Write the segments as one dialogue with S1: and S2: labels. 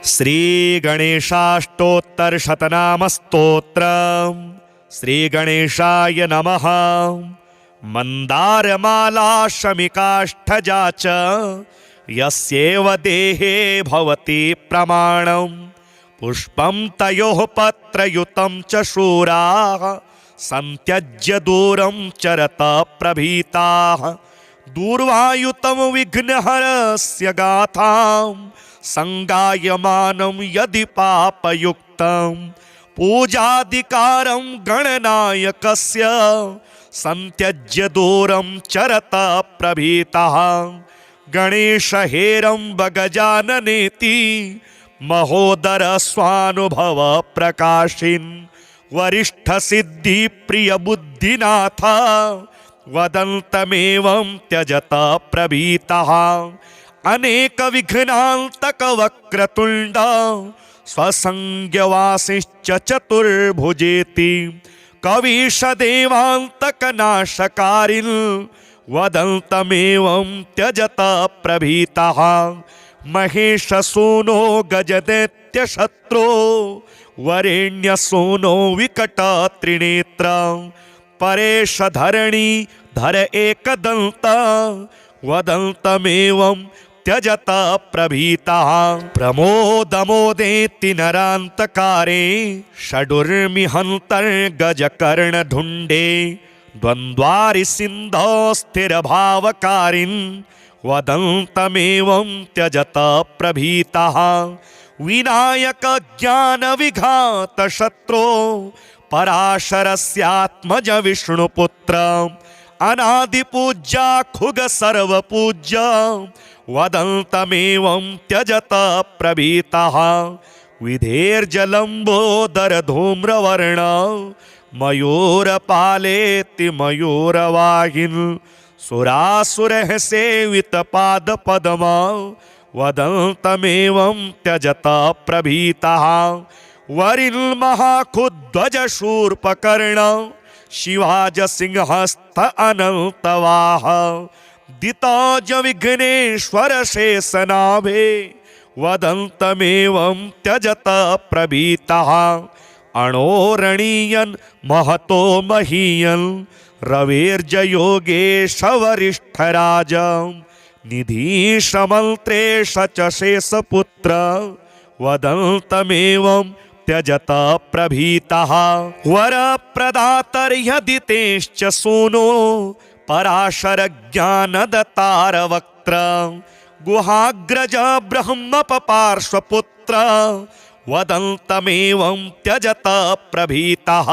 S1: श्रीगणेशाष्टोत्तरशतनामस्तोत्रम् श्रीगणेशाय नमः। मन्दारमाला शमिकाष्ठजा च यस्येव देहे भवति प्रमाणम्। पुष्पं तयोः पत्रयुतं च शूराः संत्यज्य दूरं चरत प्रभीताः। दूर्वायुतं विघ्नहरस्य गाथां संगायमानं यदि पापयुक्तं। पूजाधिकारं गणनायकस्य संत्यज्य दूरं चरत प्रभीतः। गणेशहेरम्ब गजाननेति महोदर स्वानुभव प्रकाशिन्। वरिष्ठ सिद्धि प्रिय बुद्धिनाथ वदन्तमेवं त्यजत प्रभीतः। अनेक विघ्नान्तक वक्रतुण्ड स्वसंज्ञवासिश्च चतुर्भुजेति। कवीश देवान्तक नाशकारिन् वदन्तमेवं त्यजत प्रभीतः। महेश सूनो गजदैत्य शत्रो वरेण्य सूनो विकट त्रिनेत्र। परेश धरणी धर एकदंत वदन्तमेवं त्यजत प्रभीतः। प्रमोदमोदेति नरान्तकारे षडुर्मिहन्तर्गजकर्णढुण्डे। द्वन्द्वारि सिन्धौ स्थिरभावकारिन् वदन्तमेवं त्यजत प्रभीतः। विनायक ज्ञान विघात शत्रो पराशरस्यात्मज विष्णुपुत्र। अनादिपूज्या खुग सर्वपूज्य वदन्तमेवं त्यजत प्रभीतः। विधेर्जलम्बोदर धूम्रवर्ण मयूरपालेति मयूरवाहिन्। सुरासुरः सेवित पादपद्म वदन्तमेवं त्यजत प्रभीतः। वरिन्महाखुध्वज शूर्पकर्ण शिवाज सिंहस्थ अनन्तवाह। दिताज विघ्नेश्वर शेषनाभे वदन्तमेवं त्यजत प्रभीतः। अणोरणीयन् महतो महीयन् रवेर्जयोगेश वरिष्ठराज। निधीशमन्त्रेश च शेषपुत्र वदन्तमेवं त्यजत प्रभीतः। वरप्रदातर्यदितेश्च सूनो पराशर ज्ञानदतार वक्त्र। गुहाग्रज ब्रह्मपार्श्वपुत्र वदन्तमेवं त्यजत प्रभीतः।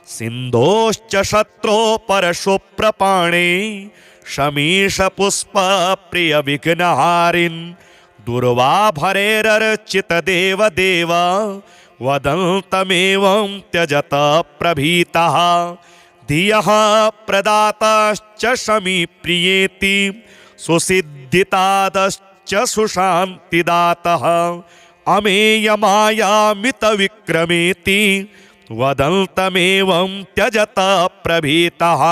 S1: सिन्धोश्च शत्रो परशु प्रपाणे शमीश पुष्प प्रिय विघ्नहारिन्। दुर्वाभरेरर्चित देव देव वदन्तमेवं त्यजत प्रभीतः। धियः प्रदाताश्च शमी प्रियेति सुसिद्धितादश्च सुशान्तिदातः। अमेयमायामित विक्रमेति वदन्तमेवं त्यजत प्रभीतः।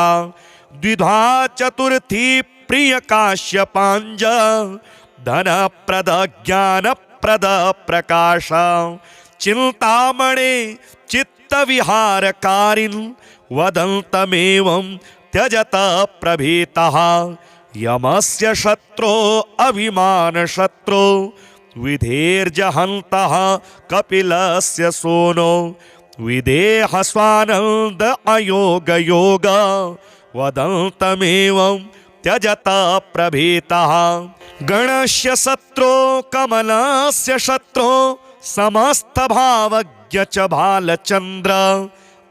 S1: द्विधा चतुर्थी प्रिय काश्यपाञ्ज धनप्रद ज्ञानप्रद प्रकाश। चिन्तामणे चित्तविहारकारिन् वदन्तमेवं त्यजत प्रभीतः। यमस्य शत्रो अभिमान शत्रो विधेर्जहन्तः कपिलस्य सूनो। विदेह स्वानन्द अयोग योग वदन्तमेवं त्यजत प्रभीतः। गणस्य शत्रो कमलस्य शत्रो समस्त भावज्ञ च भालचन्द्र।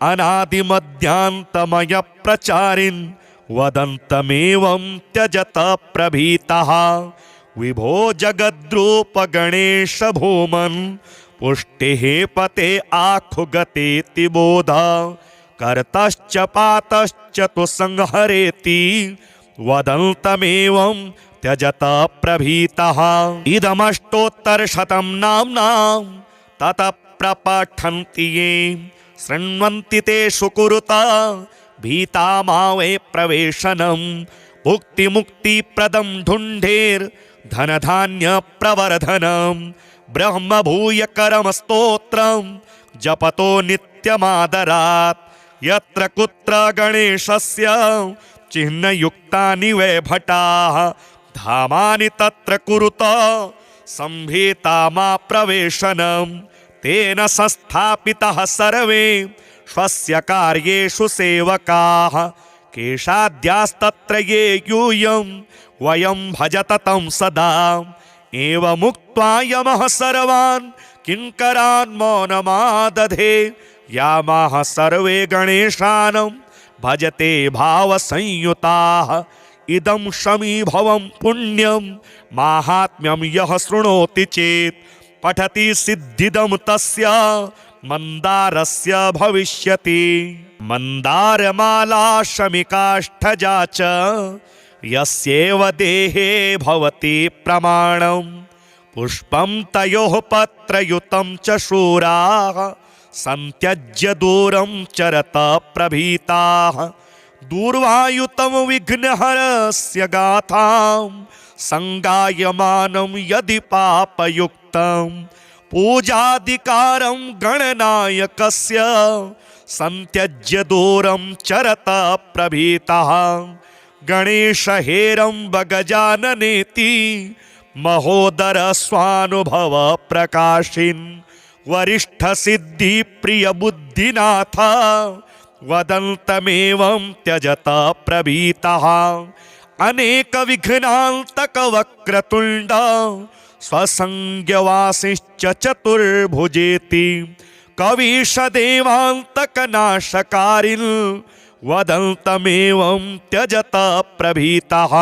S1: अनादिमध्यान्तमय प्रचारिन् वदन्तमेवं त्यजत प्रभीतः। विभो जगद्रूप गणेश भूमन् पुष्टिः पते आखुगतेति बोध। कर्तश्च पातश्च तु संहरेति वदन्तमेवं त्यजत प्रभीतः। इदमष्टोत्तरशतं नाम्नां ततः प्रपठन्ति ये शृण्वन्ति ते सुकुरुत भीता मा वै प्रवेशनम्। मुक्ति मुक्ति प्रदम ढूंढेर धन धान्य प्रवर्धनम ब्रह्मभूयकरं स्तोत्रं जपतो नित्यमादरात्। यत्र कुत्र गणेशस्य चिह्नयुक्तानि वै भटाः धामानि तत्र कुरुत सम्भीतामाप्रवेशनं। तेन संस्थापितः सर्वे स्वस्य कार्येषु सेवकाः। केशाद्यास्तत्र ये यूयं वयं भजत तं सदा। एवमुक्त्वा यमः सर्वान् किङ्करान् मौनमादधे। यामाः सर्वे गणेशानं भजते भावसंयुताः। इदं शमीभवं पुण्यं माहात्म्यं यः शृणोति चेत् पठति सिद्धिदं तस्य मन्दारस्य भविष्यति। मन्दारमाला शमिकाष्ठजा च यस्येव देहे भवति प्रमाणं। पुष्पं तयोः पत्रयुतं च शूराः संत्यज्य दूरं चरत प्रभीताः। दूर्वायुतं विघ्नहरस्य गाथां संगायमानं यदि पापयुक्तं। पूजाधिकारं गणनायकस्य संत्यज्य दूरं चरत प्रभीतः। गणेशहेरम्ब गजाननेति महोदर स्वानुभव प्रकाशिन्। वरिष्ठ सिद्धि प्रिय बुद्धिनाथ वदन्तमेवं त्यजत प्रभीतः। अनेक विघ्नान्तक वक्रतुण्ड स्वसंज्ञवासिश्च चतुर्भुजेति। कवीश देवान्तक नाशकारिन् वदन्तमेवं त्यजत प्रभीतः।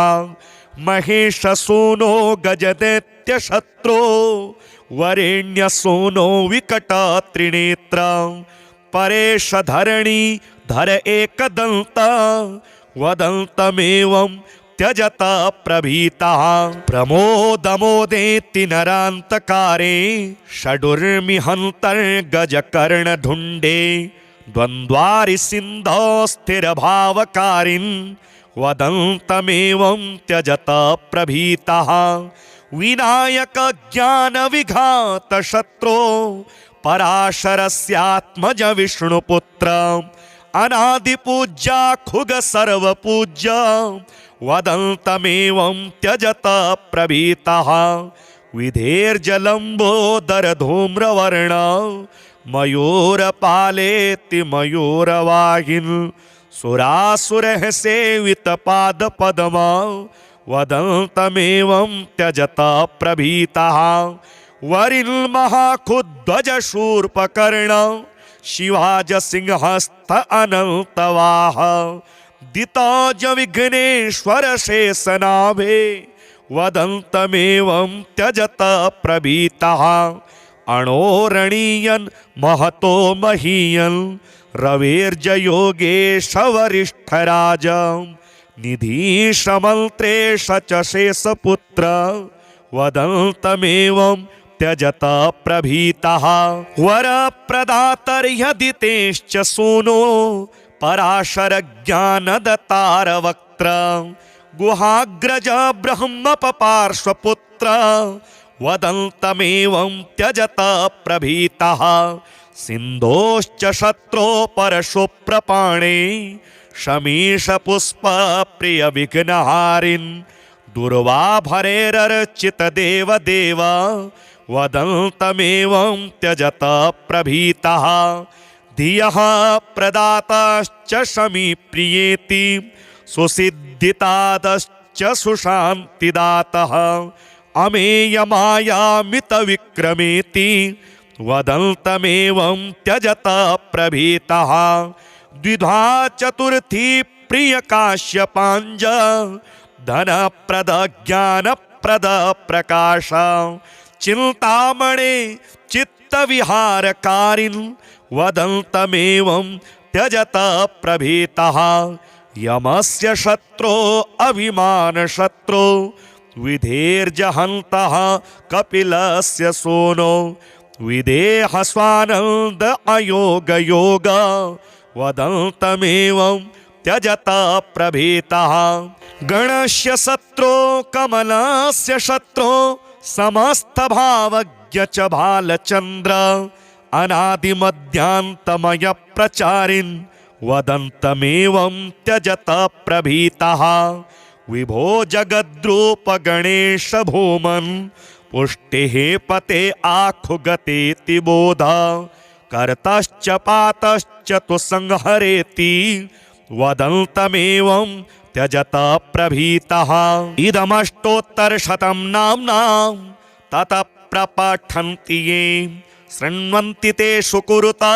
S1: महेश सूनो गजदैत्य शत्रो वरेण्य सूनो विकट त्रिनेत्र। परेश धरणी धर एकदन्त वदन्तमेवं त्यजत प्रभीतः। प्रमोदमोदेति नरान्तकारे षडुर्मिहन्तर्गजकर्णधुण्डे। द्वन्द्वारि सिन्धौ स्थिरभावकारिन् वदन्तमेवं त्यजत प्रभीतः। विनायक ज्ञान विघात शत्रो पराशरस्यात्मज विष्णुपुत्र। अनादिपूज्या खुग सर्वपूज्य वदन्तमेवं त्यजत प्रभीतः। विधेर्जलम्बोदर धूम्रवर्ण मयूरपालेति मयूरवाहिन्। सुरासुरः सेवित पादपद्म वदन्तमेवं त्यजत प्रभीतः। वरिन्महाखुध्वज शूर्पकर्ण शिवाज सिंहस्थ अनन्तवाह। दिताज विघ्नेश्वर शेषनाभे वदन्तमेवं त्यजत प्रभीतः। अणोरणीयन् महतो महीयन् रवेर्जयोगेश वरिष्ठराज। निधीशमन्त्रेश च शेषपुत्र वदन्तमेवं त्यजत प्रभीतः। वरप्रदातर्यदितेश्च सूनो पराशर ज्ञानदतार वक्त्र। गुहाग्रज ब्रह्मपपार्श्वपुत्र वदन्तमेवं त्यजत प्रभीतः। सिन्धोश्च शत्रो परशु प्रपाणे शमीश पुष्प प्रिय विघ्नहारिन्। दुर्वाभरेरर्चित देव देव वदन्तमेवं त्यजत प्रभीतः। धियः प्रदाताश्च शमी प्रियेति सुसिद्धितादश्च सुशान्तिदातः। अमेयमायामित विक्रमेति वदन्तमेवं त्यजत प्रभीतः। द्विधा चतुर्थी प्रिय काश्यपाञ्ज धनप्रद ज्ञानप्रद प्रकाश। चिन्तामणे चित्तविहारकारिन् वदन्तमेवं त्यजत प्रभीतः। यमस्य शत्रो अभिमानशत्रो विधेर्जहन्तः कपिलस्य सूनो। विदेहस्वानन्द अयोगयोग वदन्तमेवं त्यजत प्रभीतः। गणस्य शत्रो कमलस्य शत्रो समस्तभाव सर्वज्ञ च बालचन्द्र अनादिमध्यान्तमय प्रचारिन् वदन्तमेवं त्यजत प्रभीतः विभो जगद्रूप गणेश भूमन् पुष्टिः पते आखुगतेति बोध कर्तश्च पातश्च तु संहरेति वदन्तमेवं त्यजत प्रभीतः इदमष्टोत्तरशतं नाम्नां ततः प्रपठन्ति ये शृण्वन्ति तेषु कुरुता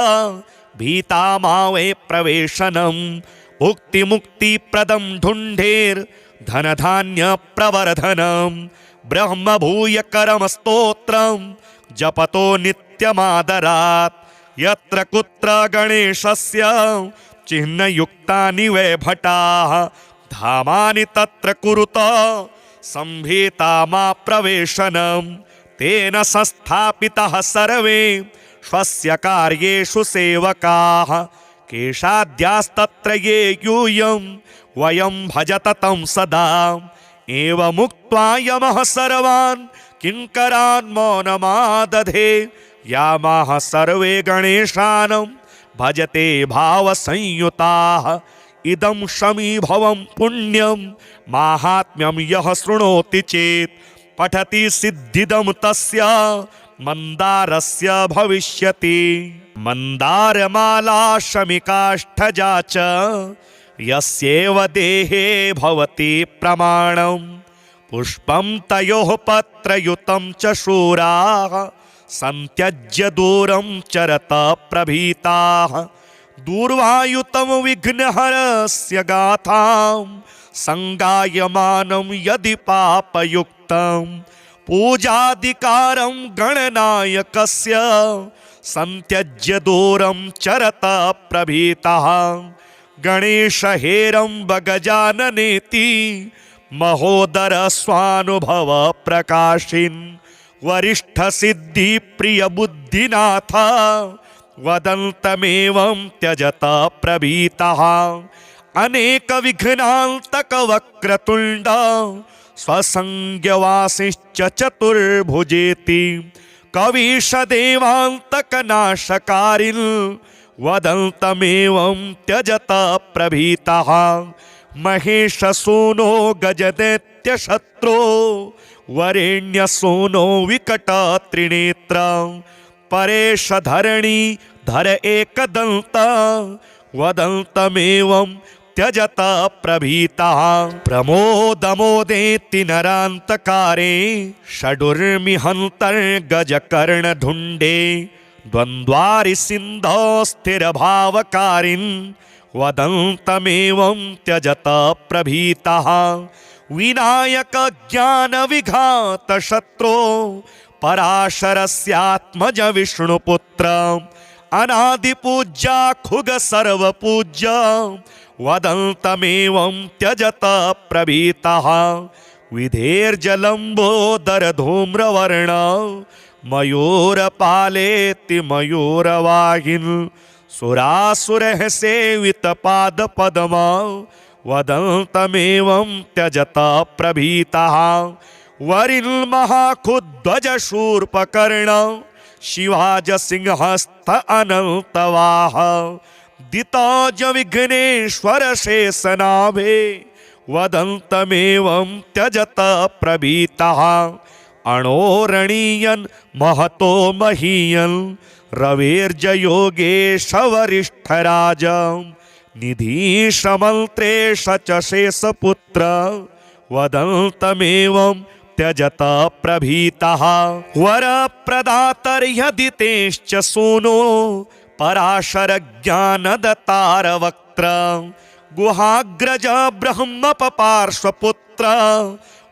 S1: भीता मा वै प्रवेशनम् उक्तिमुक्तिप्रदं ढुण्ढेर्धनधान्यप्रवर्धनम् ब्रह्मभूयकरं स्तोत्रं जपतो नित्यमादरात् यत्र कुत्र गणेशस्य चिह्नयुक्तानि वै भटाः धामानि तत्र कुरुत संभीता मा प्रवेशनम् तेन संस्थापितः सर्वे स्वस्य कार्येषु सेवकाः केशाद्यास्तत्र ये यूयं वयं भजत तं सदा एवमुक्त्वा यमः सर्वान् किङ्करान् मौनमादधे यामाः सर्वे गणेशानं भजते भावसंयुताः इदं शमीभवं पुण्यं माहात्म्यं यः शृणोति चेत् पठति सिद्धिदं तस्य मन्दारस्य भविष्यति मन्दारमाला शमिकाष्ठजा च यस्येव देहे भवति प्रमाणम् पुष्पं तयोः पत्रयुतं च शूराः संत्यज्य दूरं चरत प्रभीताः दूर्वायुतं विघ्नहरस्य गाथां संगायमानं यदि पापयुक्तं पूजाधिकारं गणनायकस्य संत्यज्य दूरं चरत प्रभीतः गणेशहेरम्ब गजाननेति महोदर स्वानुभव प्रकाशिन् वरिष्ठ सिद्धि प्रिय बुद्धिनाथ वदन्तमेवं त्यजत प्रभीतः अनेक विघ्नान्तक वक्रतुण्ड स्वसंज्ञवासिश्च चतुर्भुजेति कवीश देवान्तक नाशकारिन् वदन्तमेवं त्यजत प्रभीतः महेश सूनो गजदैत्य शत्रो वरेण्य सूनो विकट त्रिनेत्र परेश धरणी धर एकदंत वदन्तमेवं त्यजत प्रभीतः प्रमोदमोदेति नरान्तकारे षडुर्मिहन्तर्गजकर्णधुण्डे द्वन्द्वारि सिन्धो स्थिरभावकारिन् वदन्तमेवं त्यजत प्रभीतः विनायक ज्ञान विघात शत्रो पराशरस्यात्मज विष्णुपुत्र अनादिपूज्या खुग सर्वपूज्य वदन्तमेवं त्यजत प्रभीतः विधेर्जलम्बोदर धूम्रवर्ण मयूरपालेति मयूरवाहिन् सुरासुरः सेवित पाद पद्म वदन्तमेवं त्यजत प्रभीतः वरिन् महाखुध्वज शूर्पकर्ण शिवाज सिंहस्थ अनन्तवाह दिताज विघ्नेश्वर शेषनाभे वदन्तमेवं त्यजत प्रभीतः अणोरणीयन् महतो महीयन् रवेर्जयोगेश वरिष्ठराज निधीशमन्त्रेश च शेषपुत्र वदन्तमेवं त्यजत प्रभीतः वरप्रदातर्यदितेश्च सूनो पराशरज्ञानदतार वक्त्र गुहाग्रज ब्रह्मपपार्श्वपुत्र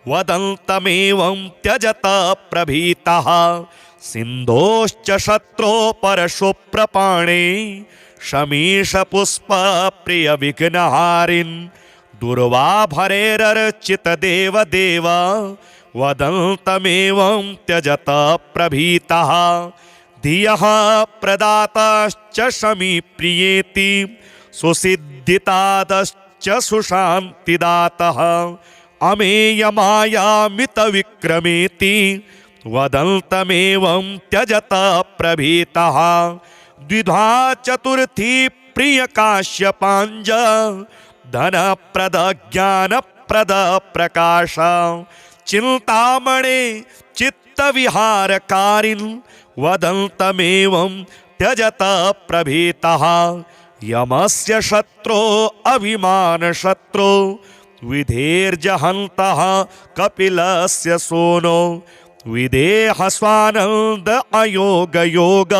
S1: वदन्तमेवं त्यजत प्रभीतः सिन्धोश्च शत्रो परशु प्रपाणे शमीश पुष्प प्रिय विघ्नहारिन् दुर्वाभरेरर्चित देव देव वदन्तमेवं त्यजत प्रभीतः धियः प्रदाताश्च शमी प्रियेति सुसिद्धितादश्च सुशान्तिदातः अमेयमायामित विक्रमेति वदन्तमेवं त्यजत प्रभीतः द्विधा चतुर्थी प्रिय काश्यपांज धनप्रद ज्ञानप्रद प्रकाश चिन्तामणे चित्तविहारकारिन् वदन्तमेवं त्यजत प्रभीतः यमस्य शत्रो अभिमानशत्रो विधेर्जहन्तः कपिलस्य सोनो विदेहस्वानन्द अयोगयोग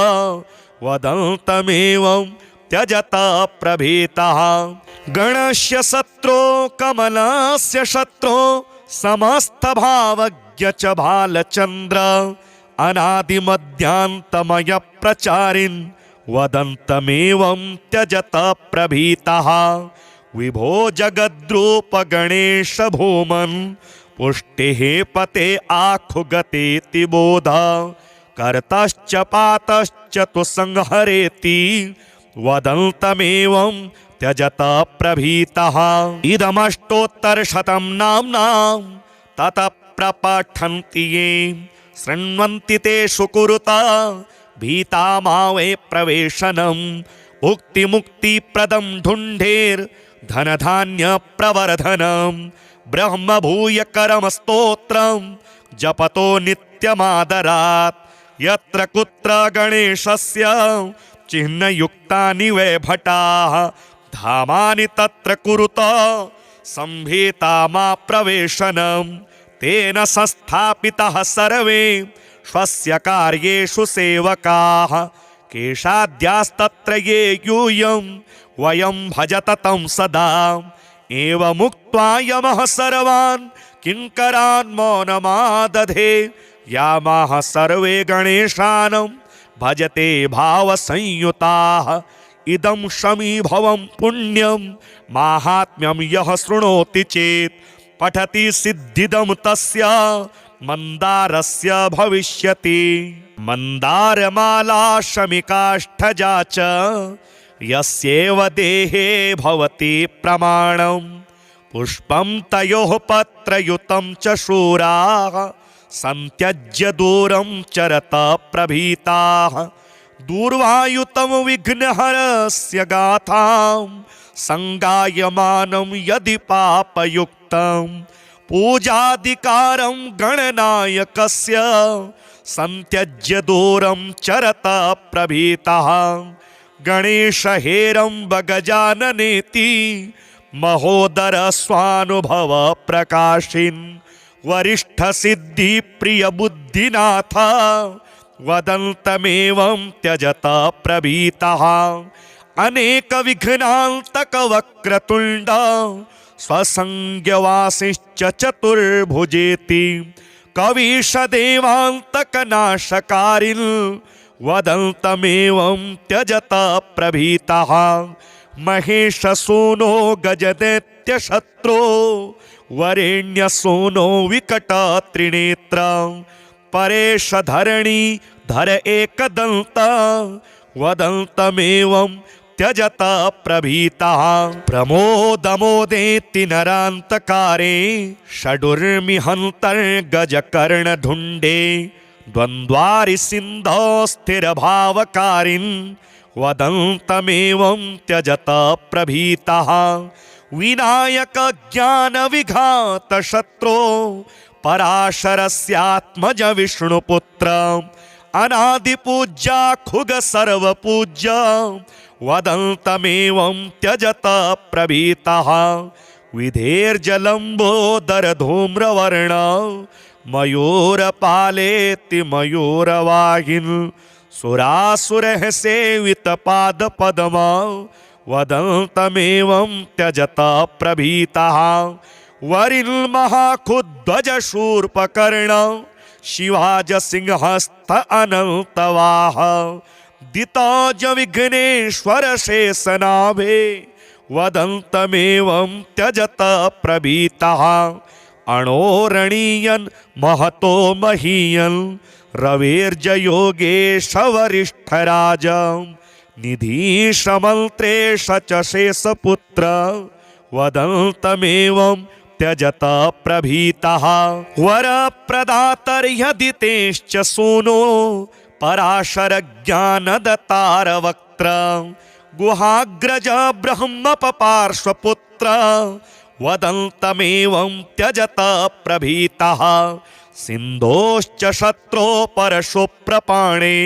S1: वदन्तमेवं त्यजत प्रभीतः गणस्य शत्रो कमलस्य शत्रो समस्तभावज्ञ च भालचन्द्र अनादिमध्यान्तमय प्रचारिन् वदन्तमेवं त्यजत प्रभीतः विभो जगद्रूप गणेश भूमन् पुष्टिः पते आखुगतेति बोध कर्तश्च पातश्च तु संहरेति वदन्तमेवं त्यजत प्रभीतः इदमष्टोत्तरशतं नाम्नां ततः प्रपठन्ति ये शृण्वन्ति तेषु कुरुता भीता मा वै प्रवेशनम् उक्तिमुक्तिप्रदं ढुण्ढेर् धनधान्य प्रवर्धनम् ब्रह्म भूयकरं स्तोत्रं जपतो नित्यमादरात् यत्र कुत्र गणेशस्य चिह्नयुक्तानि वै भटाः धामानि तत्र कुरुत संभीता मा प्रवेशनम् तेन संस्थापितः सर्वे स्वस्य कार्येषु सेवकाः केशाद्यास्तत्र ये यूयं वयं भजत तं सदा एवमुक्त्वा यमः सर्वान् किङ्करान् मौनमादधे यामाः सर्वे गणेशानं भजते भावसंयुताः इदं शमीभवं पुण्यं माहात्म्यं यः शृणोति चेत् पठति सिद्धिदं तस्य मन्दारस्य भविष्यति मन्दारमाला शमिकाष्ठजा च यस्येव देहे भवति प्रमाणं पुष्पं तयोः पत्रयुतं च शूराः संत्यज्य दूरं चरत प्रभीताः दूर्वायुतं विघ्नहरस्य गाथां संगायमानं यदि पापयुक्तं पूजाधिकारं गणनायकस्य संत्यज्य दूरं चरत प्रभीतः गणेशहेरम्ब गजाननेति महोदर स्वानुभव प्रकाशिन् वरिष्ठ सिद्धि प्रिय बुद्धिनाथ वदन्तमेवं त्यजत प्रभीतः अनेक विघ्नान्तक वक्रतुण्ड स्वसंज्ञवासिश्च चतुर्भुजेति कवीश देवान्तक नाशकारिन् वदन्तमेवं त्यजत प्रभीतः महेश सूनो गजदैत्य शत्रो वरेण्य सूनो विकट त्रिनेत्र परेश धरणी धर एकदन्त वदन्तमेवं त्यजत प्रभीतः प्रमोदमोदेति नरान्तकारे षडुर्मिहन्तर्गजकर्णधुण्डे द्वन्द्वारि सिन्धौ स्थिरभावकारिन् वदन्तमेवं त्यजत प्रभीतः विनायक ज्ञान विघात शत्रो पराशरस्यात्मज विष्णुपुत्र अनादिपूज्या खुग सर्वपूज्य वदन्तमेवं त्यजत प्रभीतः विधेर्जलम्बोदर धूम्रवर्ण मयूरपालेति मयूरवाहिन् सुरासुरः सेवित पादपद्म वदन्तमेवं त्यजत प्रभीतः वरिन्महाखुध्वज शूर्पकर्ण शिवाज सिंहस्थ अनन्तवाह दिताज विघ्नेश्वर शेषनाभे वदन्तमेवं त्यजत प्रभीतः अणोरणीयन् महतो महीयन् रवेर्जयोगेश वरिष्ठराज निधीशमन्त्रेश च शेषपुत्र वदन्तमेवं त्यजत प्रभीतः वरप्रदातर्यदि तेश्च सूनो पराशरज्ञानदतारवक्त्र गुहाग्रज ब्रह्मपपार्श्वपुत्र वदन्तमेवं त्यजत प्रभीतः सिन्धोश्च शत्रो परशु प्रपाणे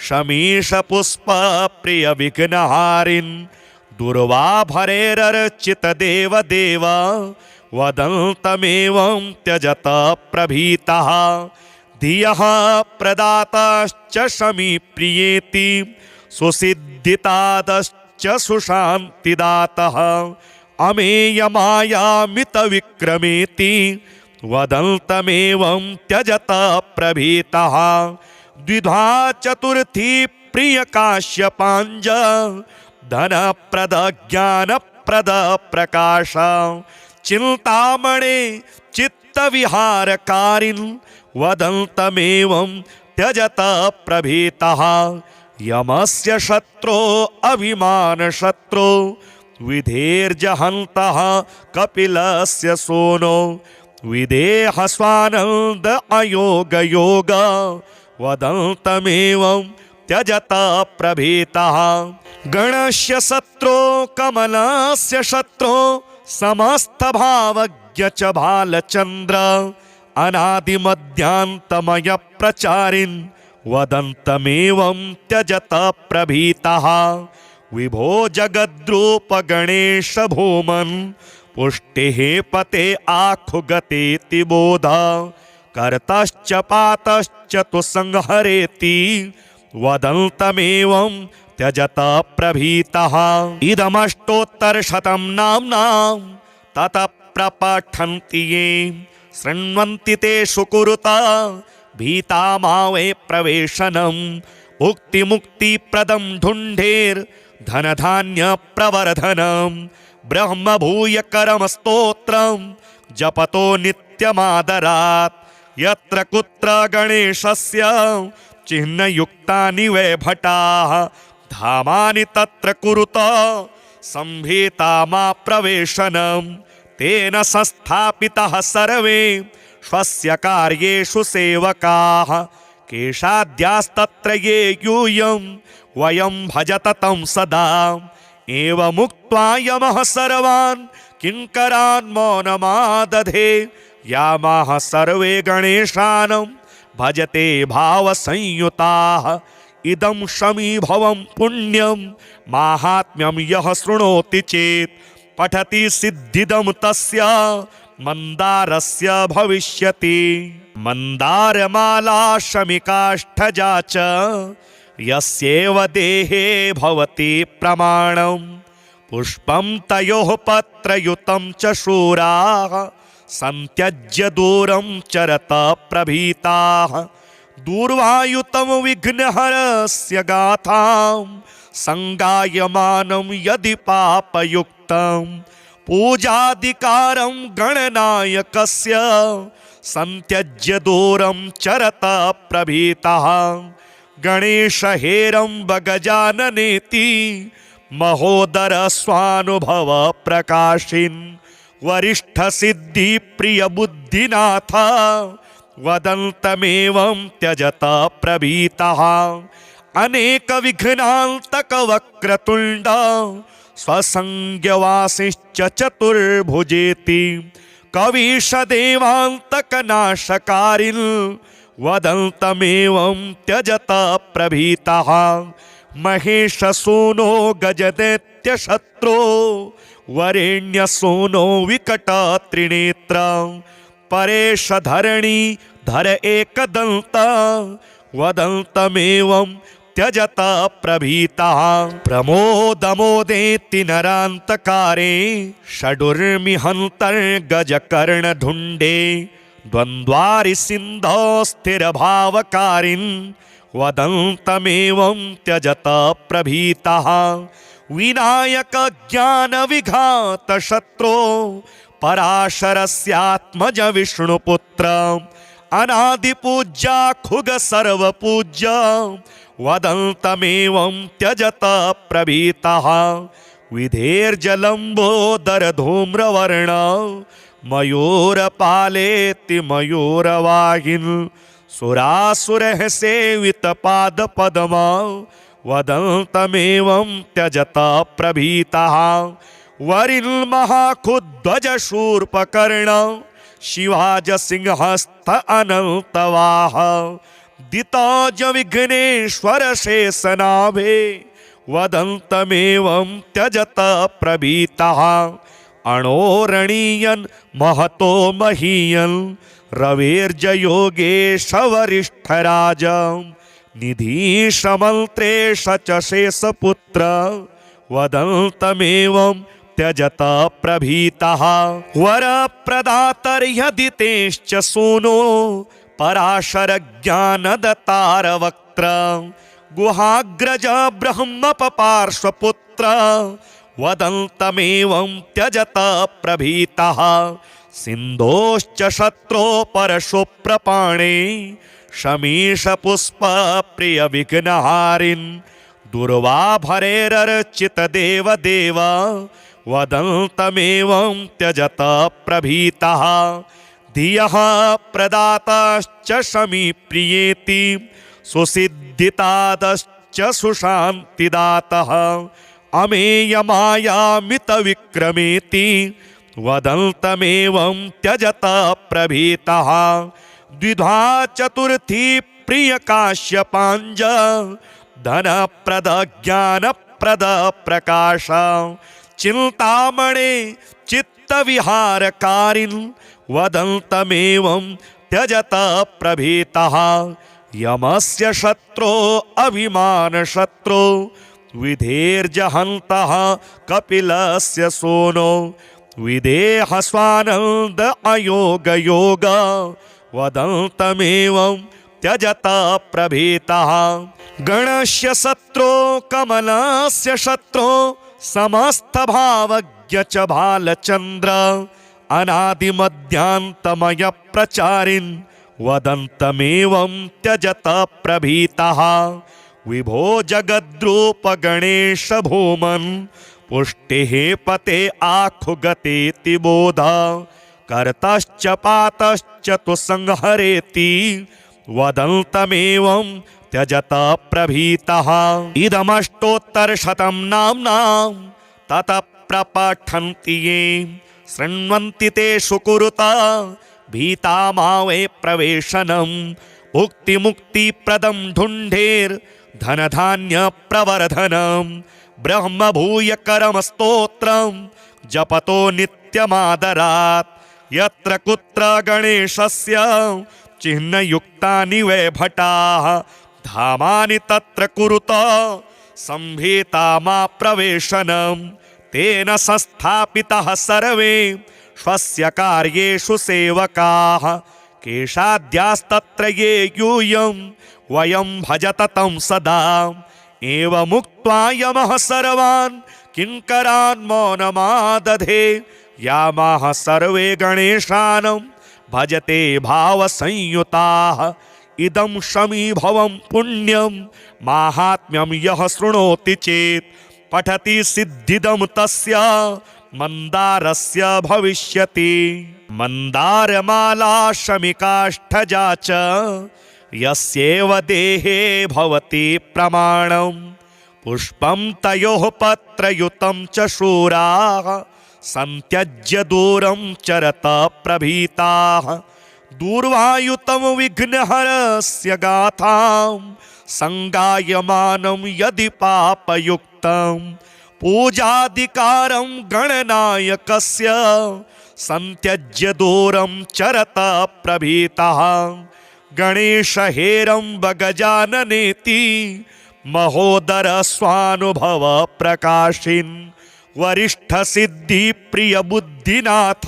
S1: शमीशपुष्पप्रियविघ्नहारिन् दुर्वाभरेरर्चितदेवदेव वदन्तमेवं त्यजत प्रभीतः धियः प्रदाताश्च शमीप्रियेति सुसिद्धितादश्च सुशान्तिदातः अमेयमायामितविक्रमेति वदन्तमेवं त्यजत प्रभीतः द्विधा चतुर्थी प्रियकाश्यपाञ्ज धनप्रद ज्ञानप्रद प्रकाश चिन्तामणे चित्तविहारकारिन् वदन्तमेवं त्यजत प्रभीतः यमस्य शत्रो अभिमानशत्रो विधेर्जहन्तः कपिलस्य सोनो विदेहस्वानन्द अयोगयोग वदन्तमेवं त्यजत प्रभीतः गणस्य शत्रो कमलस्य शत्रो समस्तभावज्ञ च भालचन्द्र अनादिमध्यान्तमय प्रचारिन् वदन्तमेवं त्यजत प्रभीतः विभो जगद्रूप गणेश भूमन् पुष्टिः पते आखुगतेति बोध कर्तश्च पातश्च तु संहरेति वदन्तमेवं त्यजत प्रभीतः इदमष्टोत्तरशतं नाम्नां ततः प्रपठन्ति ये शृण्वन्ति ते सुकुरुत भीता मा वै प्रवेशनम् उक्तिमुक्तिप्रदं धुण्ढेर्धनधान्यप्रवर्धनम् ब्रह्मभूयकरं स्तोत्रं जपतो नित्यमादरात् यत्र कुत्र गणेशस्य चिह्नयुक्तानि वै भटाः धामानि तत्र कुरुत संभीता प्रवेशनम् तेन संस्थापितः सर्वे स्वस्य कार्येषु सेवकाः केशाद्यास्तत्र ये यूयं वयं भजत तं सदा एवमुक्त्वा यमः सर्वान् किङ्करान् मौनमादधे यामाः सर्वे गणेशानं भजते भावसंयुताः इदं शमीभवं पुण्यं माहात्म्यं यः शृणोति चेत् पठति सिद्धिदं तस्य मन्दारस्य भविष्यति मन्दारमाला शमिकाष्ठजा च यस्येव देहे भवति प्रमाणं पुष्पं तयोः पत्रयुतं च शूराः संत्यज्य दूरं चरत प्रभीताः दूर्वायुतं विघ्नहरस्य गाथां संगायमानं यदि पापयुक्तं पूजाधिकारं गणनायकस्य संत्यज्य दूरं चरत प्रभीतः गणेशहेरम्ब गजाननेति महोदर स्वानुभव प्रकाशिन् वरिष्ठ सिद्धि प्रिय बुद्धिनाथ वदन्तमेवं त्यजत प्रभीतः अनेक विघ्नान्तक वक्रतुण्ड स्वसंज्ञवासिश्च चतुर्भुजेति कवीश देवान्तक नाशकारिन् वदन्तमेवं त्यजत प्रभीतः महेश सूनो गजदैत्य शत्रो वरेण्य सूनो विकट त्रिनेत्र परेश धरणी धर एकदन्त वदन्तमेवं त्यजत प्रभीतः प्रमोदमोदेति नरान्तकारे षडुर्मिहन्तर्गजकर्णधुण्डे द्वन्द्वारि सिन्धौ स्थिरभावकारिन् वदन्तमेवं त्यजत प्रभीतः विनायक ज्ञान विघात शत्रो पराशरस्यात्मज विष्णुपुत्र अनादिपूज्या खुग सर्वपूज्य वदन्तमेवं त्यजत प्रभीतः विधेर्जलम्बोदर धूम्रवर्ण मयूरपालेति मयूरवाहिन् सुरासुरः सेवितपादपद्मा वदन्तमेवं त्यजत प्रभीतः वरिन्महाखुध्वजशूर्पकर्ण शिवाजसिंहस्थ अनन्तवाह दिताज विघ्नेश्वर शेषनाभे वदन्तमेवं त्यजत प्रभीतः अणोरणीयन् महतो महीयन् रवेर्जयोगेश वरिष्ठराज निधीशमन्त्रेश च शेषपुत्र वदन्तमेवं त्यजत प्रभीतः वरप्रदातर्यदितेश्च सूनो पराशरज्ञानदतारवक्त्र गुहाग्रज ब्रह्मपपार्श्वपुत्र वदन्तमेवं त्यजत प्रभीतः सिन्धोश्च शत्रो परशु प्रपाणे शमीशपुष्पप्रियविघ्नहारिन् दुर्वाभरेरर्चितदेवदेव वदन्तमेवं त्यजत प्रभीतः धियः प्रदाताश्च शमीप्रियेति सुसिद्धितादश्च सुशान्तिदातः अमेयमायामितविक्रमेति वदन्तमेवं त्यजत प्रभीतः द्विधा चतुर्थी प्रियकाश्यपाञ्ज धनप्रद ज्ञानप्रद प्रकाश चिन्तामणे चित्तविहारकारिन् वदन्तमेवं त्यजत प्रभीतः यमस्य शत्रो अभिमानशत्रो विधेर्जहन्तः कपिलस्य सोनो विदेहस्वानन्द अयोगयोग वदन्तमेवं त्यजत प्रभीतः गणस्य शत्रो कमलस्य शत्रो समस्तभावज्ञ च भालचन्द्र अनादिमध्यान्तमय प्रचारिन् वदन्तमेवं त्यजत प्रभीतः विभो जगद्रूप गणेश भूमन् पुष्टिः पते आखुगतेति बोध कर्तश्च पातश्च तु संहरेति वदन्तमेवं त्यजत प्रभीतः इदमष्टोत्तरशतं नाम्नां ततः प्रपठन्ति ये शृण्वन्ति ते सुकुरुत भीता मा वै प्रवेशनम् उक्तिमुक्तिप्रदं धुण्ढेर्धनधान्यप्रवर्धनं ब्रह्मभूयकरमस्तोत्रं जपतो नित्यमादरात् यत्र कुत्र गणेशस्य चिह्नयुक्तानि वै भटाः धामानि तत्र कुरुत संभीता मा प्रवेशनं तेन संस्थापितः सर्वे स्वस्य कार्येषु सेवकाः केशाद्यास्तत्र ये यूयं वयं भजत तं सदा एवमुक्त्वा यमः सर्वान् किङ्करान् मौनमादधे यामाः सर्वे गणेशानं भजते भावसंयुताः इदं शमीभवं पुण्यं माहात्म्यं यः शृणोति चेत् पठति सिद्धिदं तस्य मन्दारस्य भविष्यति मन्दारमाला शमिकाष्ठजा च यस्येव देहे भवति प्रमाणं पुष्पं तयोः पत्रयुतं च शूराः संत्यज्य दूरं चरत प्रभीताः दूर्वायुतं विघ्नहरस्य गाथां संगायमानं यदि पापयुक्तं पूजाधिकारं गणनायकस्य संत्यज्य दूरं चरत प्रभीतः गणेशहेरम्ब गजाननेति महोदर स्वानुभव प्रकाशिन् वरिष्ठ सिद्धि प्रिय बुद्धिनाथ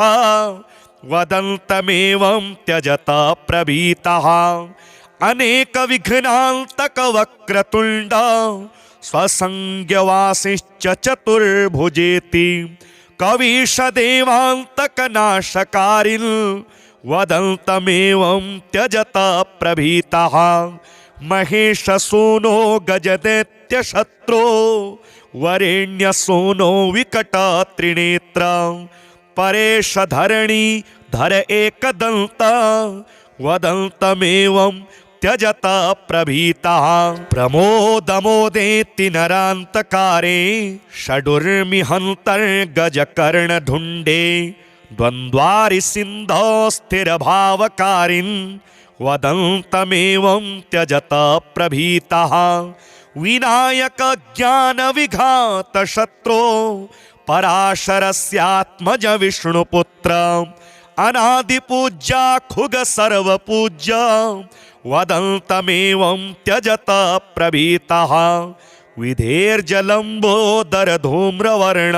S1: वदन्तमेवं त्यजत प्रभीतः अनेक विघ्नान्तक वक्रतुण्ड स्वसंज्ञवासिश्च चतुर्भुजेति कवीश देवान्तक नाशकारिन् वदन्तमेवं त्यजत प्रभीतः महेश सूनो गजदैत्य शत्रो वरेण्य सूनो विकट त्रिनेत्र परेश धरणी धर एकदन्त वदन्तमेवं त्यजत प्रभीतः प्रमोदमोदेति नरान्तकारे षडुर्मिहन्तर्गजकर्णढुण्डे द्वन्द्वारि सिन्धौ स्थिरभावकारिन् वदन्तमेवं त्यजत प्रभीतः विनायक ज्ञान विघात शत्रो पराशरस्यात्मज विष्णुपुत्र अनादिपूज्या खुग सर्वपूज्य वदन्तमेवं त्यजत प्रभीतः विधेर्जलम्बोदर धूम्रवर्ण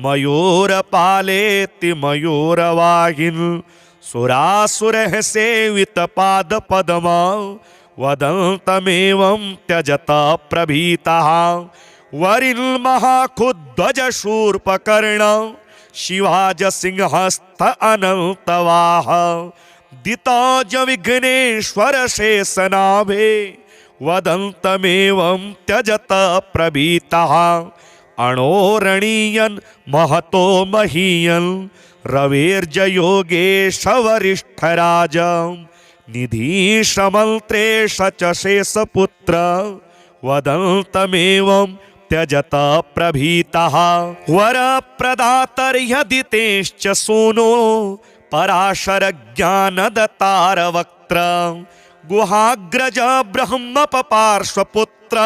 S1: मयूरपालेति मयूरवाहिन् सुरासुरः सेवित पादपद्म वदन्तमेवं त्यजत प्रभीतः वरिन्महाखुध्वज शूर्पकर्ण शिवाज सिंहस्थ अनन्तवाह दिताज विघ्नेश्वर शेषनाभे वदन्तमेवं त्यजत प्रभीतः अणोरणीयन् महतो महीयन् रविर्जयोगेश वरिष्ठराज निधीशमन्त्रेश च शेषपुत्र वदन्तमेवं त्यजत प्रभीतः वरप्रदातर्यदितेश्च सूनो पराशरज्ञानदतारवक्त्र गुहाग्रज ब्रह्मपपार्श्वपुत्र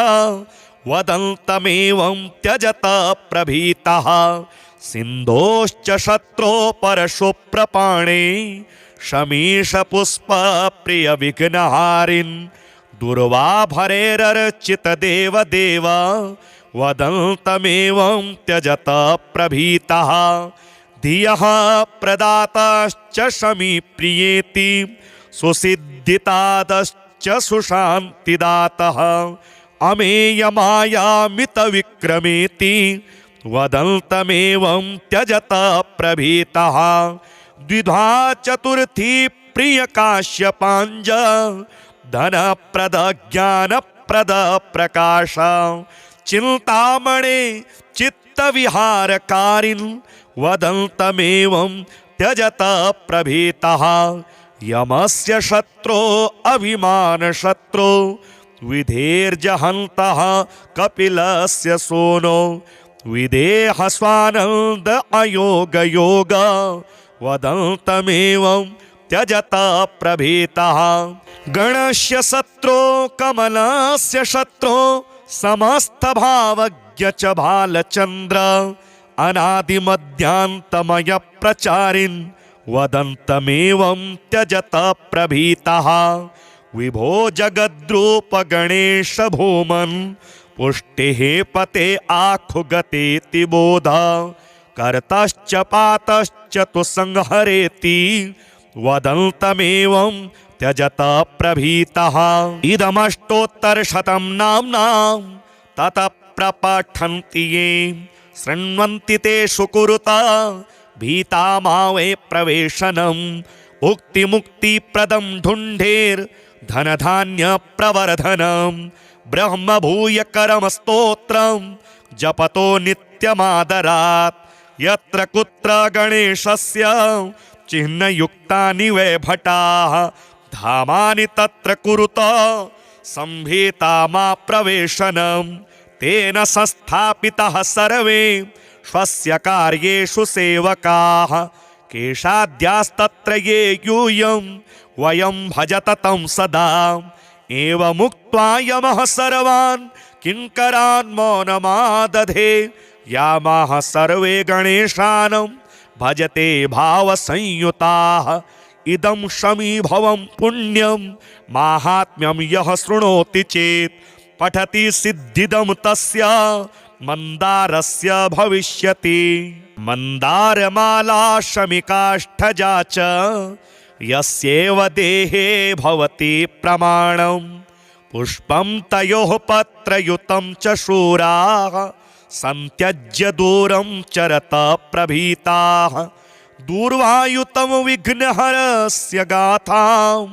S1: वदन्तमेवं त्यजत प्रभीतः सिन्धोश्च शत्रो परशुप्रपाणे शमीशपुष्पप्रियविघ्नहारिन् दुर्वाभरेरर्चितदेवदेव वदन्तमेवं त्यजत प्रभीतः धियः प्रदाताश्च शमीप्रियेति सुसिद्धितादश्च सुशान्तिदातः अमेयमायामितविक्रमेति वदन्तमेवं त्यजत प्रभीतः द्विधा चतुर्थी प्रियकाश्यपाञ्ज धनप्रद ज्ञानप्रद प्रकाश चिन्तामणे चित्तविहारकारिन् वदन्तमेवं त्यजत प्रभीतः यमस्य शत्रो अभिमानशत्रो विधेर्जहन्तः कपिलस्य सोनो विदेहस्वानन्द अयोगयोग वदन्तमेवं त्यजत प्रभीतः गणस्य शत्रो कमलस्य शत्रो समस्तभावज्ञ च भालचन्द्र अनादिमध्यान्तमय प्रचारिन् वदन्तमेवं त्यजत प्रभीतः विभो जगद्रूप गणेश भूमन् पुष्टिः पते आखुगतेति बोध कर्तश्च पातश्च तु संहरेति वदन्तमेवं त्यजत प्रभीतः इदमष्टोत्तरशतं नाम्नां ततः प्रपठन्ति ये शृण्वन्ति तेषु कुरुत भीता मा वै प्रवेशनम् उक्तिमुक्तिप्रदं ढुण्ढेर्धनधान्य प्रवर्धनम् ब्रह्मभूयकरं स्तोत्रं जपतो नित्यमादरात् यत्र कुत्र गणेशस्य चिह्नयुक्तानि वै भटाः धामानि तत्र कुरुत संभीता मा प्रवेशनं तेन संस्थापितः सर्वे स्वस्य कार्येषु सेवकाः केशाद्यास्तत्र ये यूयं वयं भजत तं सदा एवमुक्त्वा यमः सर्वान् किङ्करान् मौनमादधे यामाः सर्वे गणेशानं भजते भावसंयुताः इदं शमीभवं पुण्यं माहात्म्यं यः शृणोति चेत् पठति सिद्धिदं तस्य मन्दारस्य भविष्यति मन्दारमाला शमिकाष्ठजा च यस्येव देहे भवति प्रमाणं पुष्पं तयोः पत्रयुतं च शूराः संत्यज्य दूरं चरत प्रभीताः दूर्वायुतं विघ्नहरस्य गाथां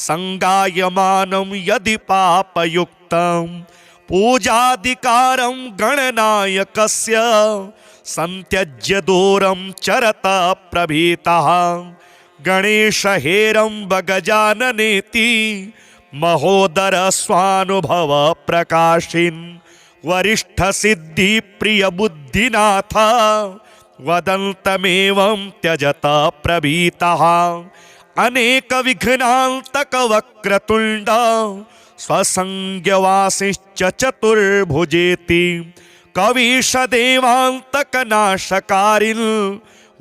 S1: संगायमानं यदि पापयुक्तं पूजाधिकारं गणनायकस्य संत्यज्य दूरं चरता प्रभीतः गणेश हेरंब गजाननेति महोदर स्वानुभव प्रकाशिन् वरिष्ठ सिद्धि प्रिय बुद्धिनाथ वदन्तमेवं त्यजता प्रभीतः अनेक विघ्नान्तक वक्रतुण्ड स्वसंज्ञवासिश्च चतुर्भुजेति कवीश देवान्तक नाशकारिन्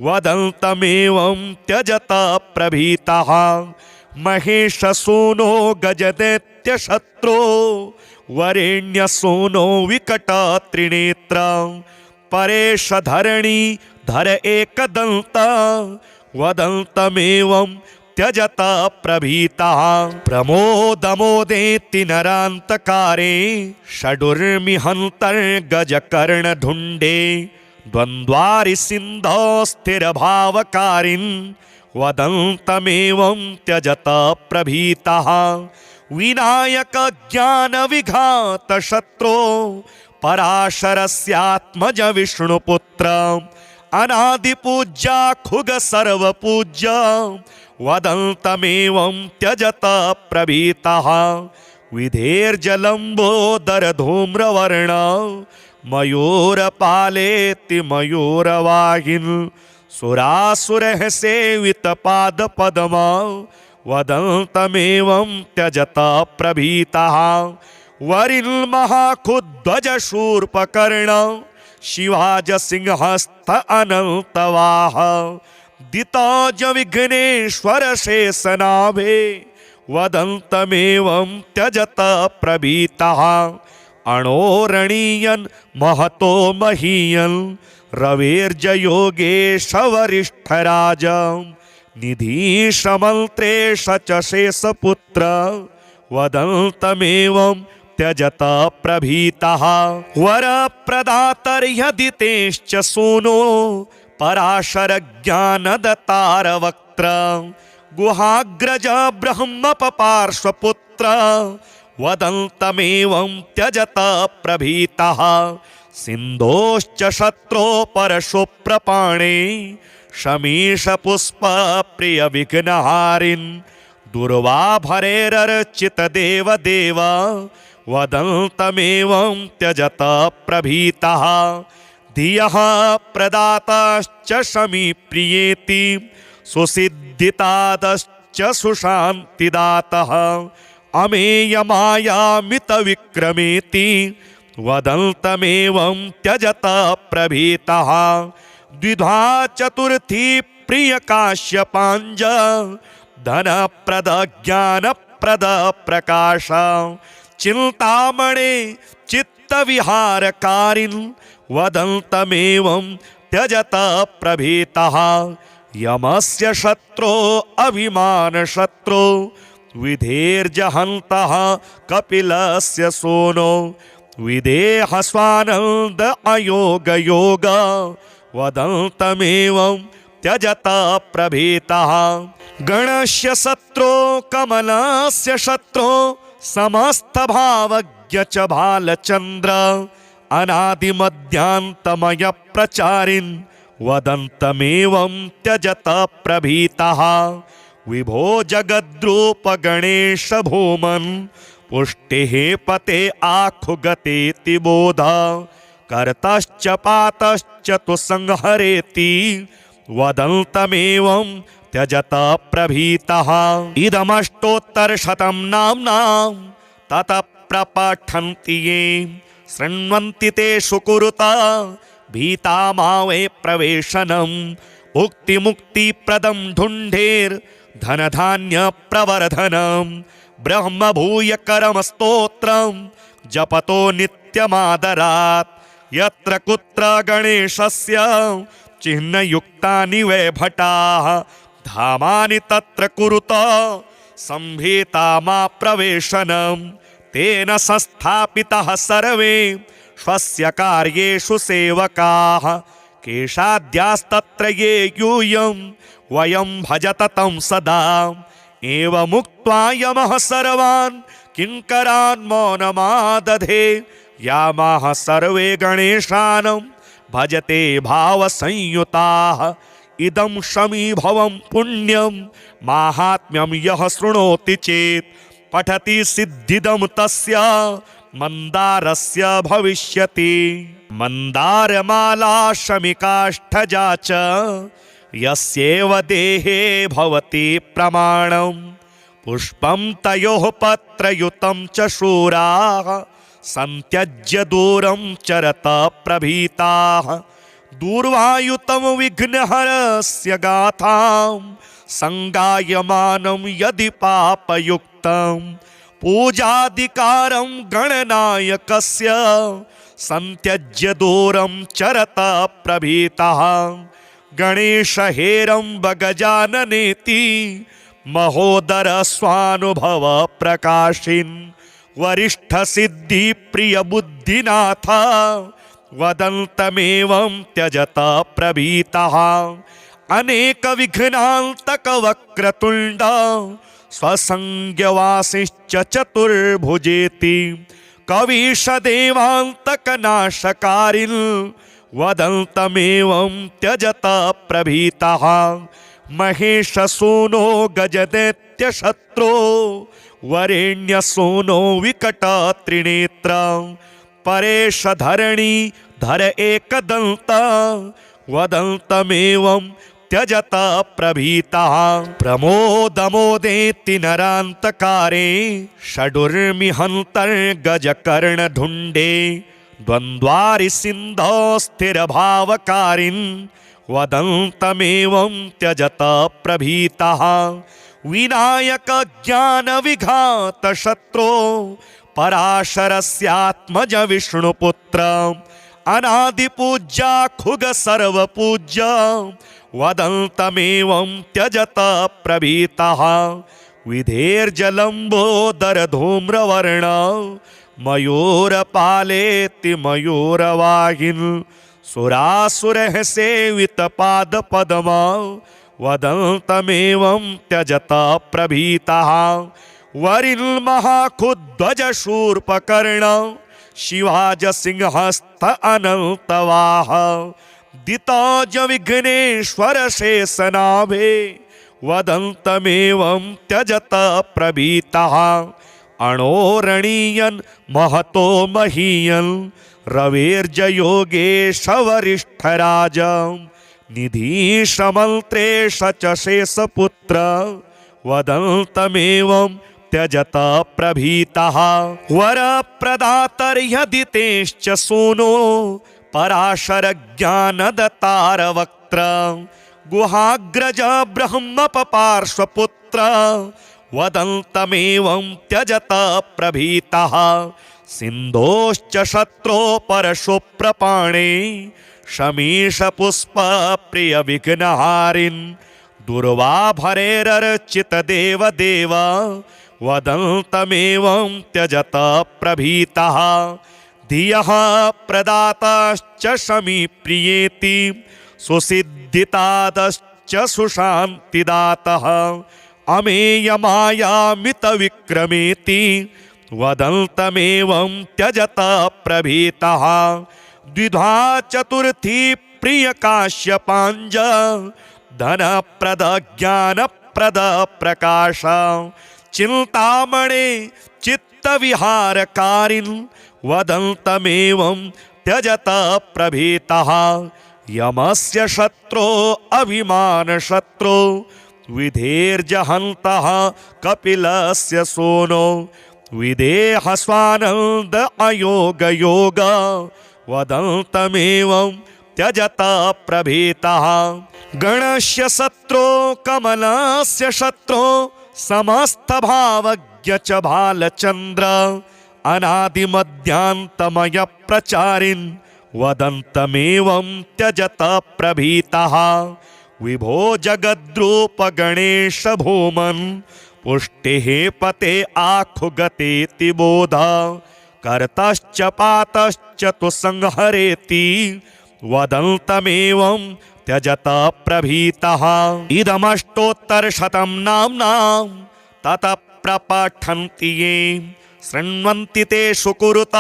S1: वदन्तमेवं त्यजता प्रभीतः महेश सूनो गजदैत्य शत्रो वरेण्य सूनो विकट त्रिनेत्र परेश धरणी धर एकदंत वदन्तमेवं त्यजता प्रभीतः प्रमोदमोदेति नरान्तकारे षडुर्मिहन्तर्गजकर्णधुण्डे द्वन्द्वारि सिन्धौ स्थिरभावकारिन् वदन्तमेवं त्यजता प्रभीतः विनायक ज्ञान विघात शत्रो पराशरस्यात्मज विष्णुपुत्र अनादिपूज्या खुग सर्वपूज्य वदन्तमेवं त्यजता प्रभीतः विधेर्जलम्बोदर धूम्रवर्ण मयूरपालेति मयूरवाहिन् सुरासुरः सेवित पाद पद्मा वदन्तमेवं त्यजता प्रभीतः वरिन् महाखुध्वज शूर्पकर्ण शिवाज सिंहस्थ अनन्तवाह दिताज विघ्नेश्वर शेषनाभे वदन्तमेवं त्यजता प्रभीतः अणोरणीयन् महतो महीयन् रवेर्जयोगेश वरिष्ठराज निधीशमन्त्रेश च शेषपुत्र वदन्तमेवं त्यजता प्रभीतः वरप्रदातर्यदितेश्च सूनो पराशर ज्ञानदतार वक्त्र गुहाग्रज ब्रह्मपपार्श्वपुत्र वदन्तमेवं त्यजता प्रभीतः सिन्धोश्च शत्रो परशु प्रपाणे शमीश पुष्प प्रिय विघ्नहारिन् दुर्वाभरेरर्चित देव देव वदन्तमेवं त्यजता प्रभीतः धियः प्रदाताश्च शमी प्रियेति सुसिद्धितादश्च सुशान्तिदातः अमेयमायामित विक्रमेति वदन्तमेवं त्यजता प्रभीतः द्विधा चतुर्थी प्रिय काश्यपाञ्ज धनप्रद ज्ञानप्रद प्रकाश चिन्तामणे चित्तविहारकारिन् वदन्तमेवं त्यजता प्रभीतः यमस्य शत्रो अभिमानशत्रो विधेर्जहन्तः कपिलस्य सोनो विदेहस्वानन्द अयोगयोग वदन्तमेवं त्यजता प्रभीतः गणस्य शत्रो कमलस्य शत्रो समस्तभावज्ञ च भालचन्द्र अनादिमध्यान्तमय प्रचारिन् वदन्तमेवं त्यजता प्रभीतः विभो जगद्रूप गणेश भूमन् पुष्टिः पते आखुगतेति बोध कर्तश्च पातश्च तु संहरेति वदन्तमेवं त्यजता प्रभीतः इदमष्टोत्तरशतं नाम्नां ततः प्रपठन्ति ये शृण्वन्ति ते सुकुरुता भीता मा वै प्रवेशनम् उक्तिमुक्तिप्रदं ढुण्ढेर्धनधान्य प्रवर्धनम् ब्रह्मभूयकरं स्तोत्रं जपतो नित्यमादरात् यत्र कुत्र गणेशस्य चिह्नयुक्तानि वै भटाः धामानि तत्र कुरुत संभीता मा प्रवेशनम् तेन संस्थापितः सर्वे स्वस्य कार्येषु सेवकाः केशाद्यास्तत्र ये यूयं वयं भजत तं सदा एवमुक्त्वा यमः सर्वान् किङ्करान् मौनमादधे यामाः सर्वे गणेशानं भजते भावसंयुताः इदं शमीभवं पुण्यं माहात्म्यं यः शृणोति चेत् पठति सिद्धिदं तस्य मन्दारस्य भविष्यति। मन्दारमाला शमिकाष्ठजा च यस्यैव देहे भवति प्रमाणं पुष्पं तयोः पत्रयुतं च शूराः संत्यज्य दूरं चरत प्रभीताः। दूर्वायुतं विघ्नहरस्य गाथां संगायमानं यदि पापयुक्तं पूजाधिकारं गणनायकस्य संत्यज्य दूरं चरत प्रभीतः। गणेशहेरम्ब गजाननेति महोदर स्वानुभव प्रकाशिन् वरिष्ठ सिद्धि प्रिय बुद्धिनाथ वदन्तमेवं त्यजत प्रभीतः। अनेक विघ्नान्तक वक्रतुण्ड स्वसंज्ञवासिश्च चतुर्भुजेति कवीश देवान्तक नाशकारिन् वदन्तमेवं त्यजत प्रभीतः। महेश सूनो गजदैत्य शत्रो वरेण्य सूनो विकट त्रिनेत्र परेश धरणी धर एकदंत वदन्तमेवं त्यजत प्रभीतः। प्रमोदमोदेति नरान्तकारे षडुर्मिहन्तर्गजकर्णढुण्डे द्वन्द्वारि सिन्धो स्थिरभावकारिन् वदन्तमेवं त्यजत प्रभीतः। विनायक ज्ञान विघात शत्रो पराशरस्यात्मज विष्णुपुत्र अनादिपूज्या खुग सर्वपूज्य वदन्तमेवं त्यजत प्रभीतः। विधेर्जलम्बोदर धूम्रवर्ण मयूरपालेति मयूरवाहिन् सुरासुरः सेवित पाद पद्म वदन्तमेवं त्यजत प्रभीतः। वरिन् महाखुध्वज शूर्पकर्ण शिवाज सिंहस्थ अनन्तवाह दिताज विघ्नेश्वर शेषनाभे वदन्तमेवं त्यजत प्रभीतः। अणोरणीयन् महतो महीयन् रवेर्जयोगेश वरिष्ठराज निधीशमन्त्रेश च शेषपुत्र वदन्तमेवं त्यजत प्रभीतः। वरप्रदातर्यदितेश्च सूनो पराशरज्ञानदतार वक्त्र गुहाग्रज ब्रह्मपपार्श्वपुत्र वदन्तमेवं त्यजत प्रभीतः। सिन्धोश्च शत्रो परशु प्रपाणे शमीश पुष्प प्रिय विघ्नहारिन् दुर्वाभरेरर्चित देव देव वदन्तमेवं त्यजत प्रभीतः। धियः प्रदाताश्च शमी प्रियेति सुसिद्धितादश्च सुशान्तिदातः अमेयमायामित विक्रमेति वदन्तमेवं त्यजत प्रभीतः। द्विधा चतुर्थी प्रिय काश्यपाञ्ज धनप्रद ज्ञानप्रद प्रकाश चिन्तामणे चित्तविहारकारिन् वदन्तमेवं त्यजत प्रभीतः। यमस्य शत्रो अभिमानशत्रो विधेर्जहन्तः कपिलस्य सूनो विदेहस्वानन्द अयोगयोग वदन्तमेवं त्यजत प्रभीतः। गणस्य शत्रो कमलस्य शत्रो समस्तभावज्ञ च भालचन्द्र अनादिमध्यान्तमय प्रचारिन् वदन्तमेवं त्यजत प्रभीतः। विभो जगद्रूप गणेश भूमन् पुष्टिः पते आखुगतेति बोध कर्तश्च पातश्च तु संहरेति वदन्तमेवं त्यजत प्रभीतः। इदमष्टोत्तरशतं नाम्नां ततः प्रपठन्ति ये शृण्वन्ति ते सुकुरुत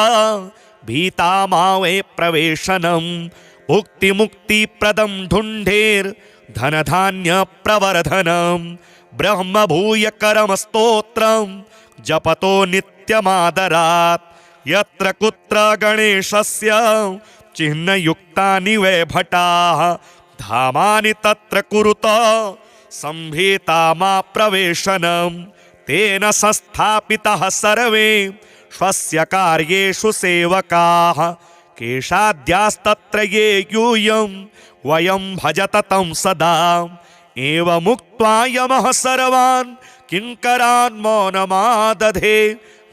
S1: भीता मा वै प्रवेशनं उक्तिमुक्तिप्रदं ढुण्ढेर्धनधान्यप्रवर्धनं ब्रह्मभूयकरं स्तोत्रं जपतो नित्यमादरात्। यत्र कुत्र गणेशस्य चिह्नयुक्तानि वै भटाः धामानि तत्र कुरुत संभीतामा प्रवेशनं। तेन संस्थापितः सर्वे स्वस्य कार्येषु सेवकाः केशाद्यास्तत्र ये यूयं वयं भजत तं सदा। एवमुक्त्वा यमः सर्वान् किङ्करान् मौनमादधे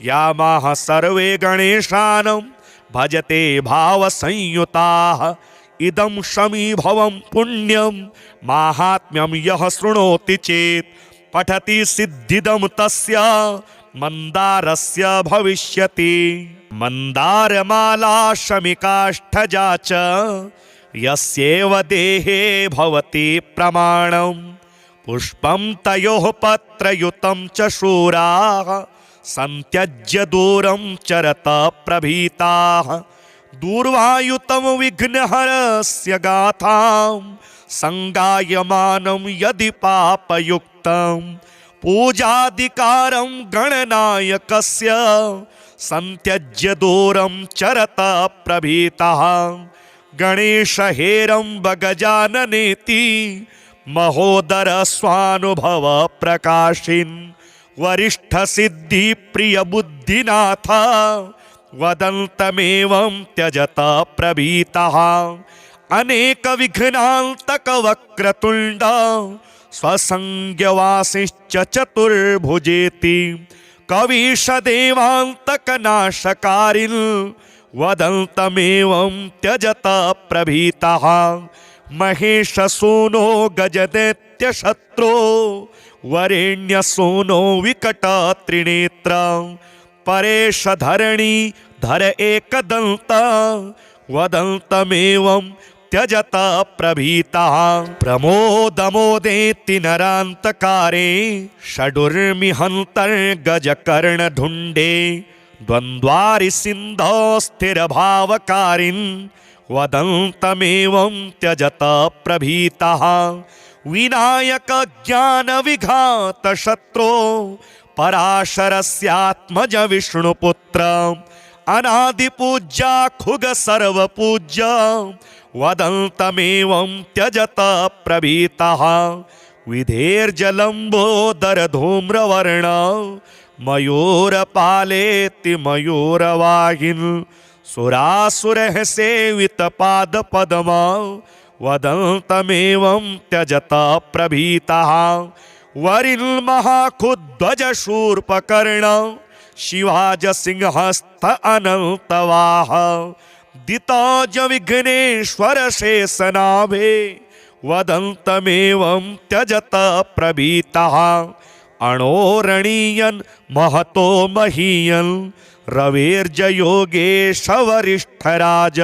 S1: यामाः सर्वे गणेशानं भजते भावसंयुताः। इदं शमीभवं पुण्यं माहात्म्यं यः शृणोति चेत् पठति सिद्धिदं तस्य मन्दारस्य भविष्यति। मन्दारमाला शमिकाष्ठजा च यस्येव देहे भवति प्रमाणं। पुष्पं तयोः पत्रयुतं च शूराः संत्यज्य दूरं चरत प्रभीताः। दूर्वायुतं विघ्नहरस्य गाथां संगायमानं यदि पापयुक्तं पूजाधिकारं गणनायकस्य संत्यज्य दूरं चरत प्रभीतः। गणेशहेरम्ब गजाननेति महोदर स्वानुभव प्रकाशिन् वरिष्ठ सिद्धि प्रिय बुद्धिनाथ वदन्तमेवं त्यजत प्रभीतः। अनेक विघ्नान्तक वक्रतुण्ड स्वसंज्ञवासिश्च चतुर्भुजेति कवीश देवान्तक नाशकारिन् वदन्तमेवं त्यजत प्रभीतः। महेश सूनो गजदैत्य शत्रो वरेण्य सूनो विकट त्रिनेत्र परेश धरणी धर एकदंत वदन्तमेवं त्यजत प्रभीतः। प्रमोदमोदेति नरान्तकारे षडुर्मिहन्तर्गजकर्णढुण्डे द्वन्द्वारि सिन्धौ स्थिरभावकारिन् वदन्तमेवं त्यजत प्रभीतः। विनायक ज्ञान विघात शत्रो पराशरस्यात्मज विष्णुपुत्र अनादिपूज्या खुग सर्वपूज्य वदन्तमेवं त्यजत प्रभीतः। विधेर्जलम्बोदर धूम्रवर्ण मयूरपालेति मयूरवाहिन् सुरासुरः सेवित पादपद्म वदन्तमेवं त्यजत प्रभीतः। वरिन्महाखुध्वज शूर्पकर्ण शिवाज सिंहस्थ अनन्तवाह दिताज विघ्नेश्वर शेषनाभे वदन्तमेवं त्यजत प्रभीतः। अणोरणीयन् महतो महीयन् रवेर्जयोगेश वरिष्ठराज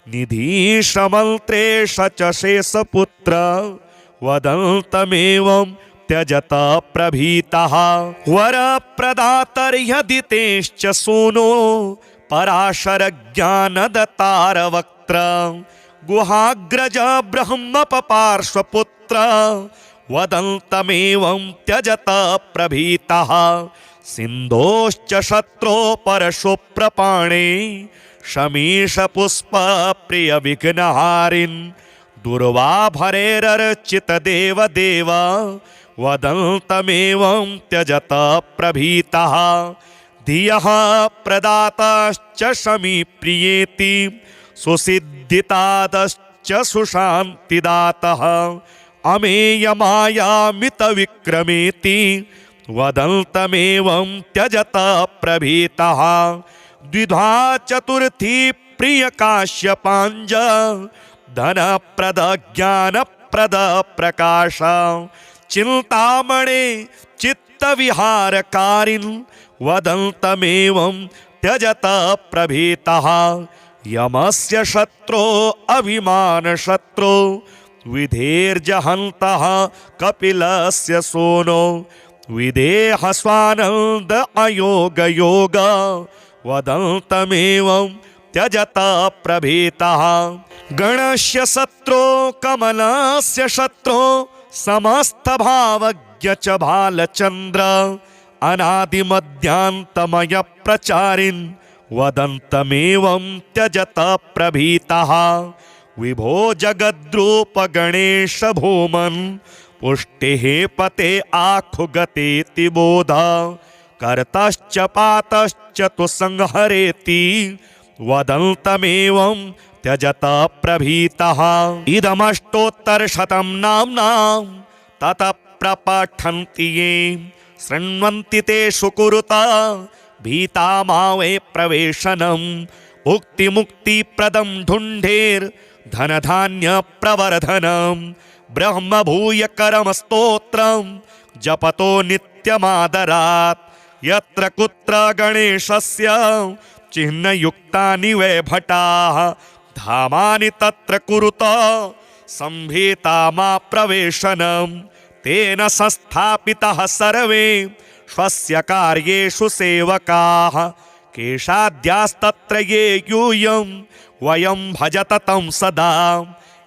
S1: निधीशमन्त्रेश च शेषपुत्र वदन्तमेवं त्यजत प्रभीतः। वरप्रदातर्यदितेश्च सूनो पराशर ज्ञानदतार वक्त्र गुहाग्रज ब्रह्मपार्श्वपुत्र वदन्तमेवं त्यजत प्रभीतः। सिन्धोश्च शत्रो परशु प्रपाणे शमीश पुष्प प्रिय विघ्नहारिन् दुर्वाभरेरर्चित देव देव वदन्तमेवं त्यजत प्रभीतः। धियः प्रदाताश्च शमी प्रियेति सुसिद्धितादश्च सुशान्तिदातः अमेयमायामित विक्रमेति वदन्तमेवं त्यजत प्रभीतः। द्विधा चतुर्थी प्रिय काश्यपाञ्ज धनप्रद ज्ञानप्रद प्रकाश चिन्तामणे चित्तविहारकारिन् वदन्तमेवं त्यजत प्रभीतः। यमस्य शत्रो अभिमान शत्रो विधेर्जहन्तः कपिलस्य सोनो विदेह स्वानन्द अयोग योग वदन्तमेवं त्यजत प्रभीतः गणस्य शत्रो कमलस्य शत्रो समस्तभावज्ञ च बालचन्द्र अनादिमध्यान्तमय प्रचारिन् वदन्तमेवं त्यजत प्रभीतः विभो जगद्रूप गणेश भूमन् पुष्टिः पते आखुगतेति बोध कर्तश्च पातश्च तु संहरेति वदन्तमेवं त्यजत प्रभीतः इदमष्टोत्तरशतं नाम्नां ततः प्रपठन्ति ये शृण्वन्ति ते सुकुरुत भीता मा वै प्रवेशनम् उक्तिमुक्तिप्रदं धुण्ढेर्धनधान्यप्रवर्धनम् ब्रह्मभूयकरं स्तोत्रं जपतो नित्यमादरात् यत्र कुत्र गणेशस्य चिह्नयुक्तानि वै भटाः धामानि तत्र कुरुत संभीतामा प्रवेशनम् तेन संस्थापितः सर्वे स्वस्य कार्येषु सेवकाः केशाद्यास्तत्र ये यूयं वयं भजत तं सदा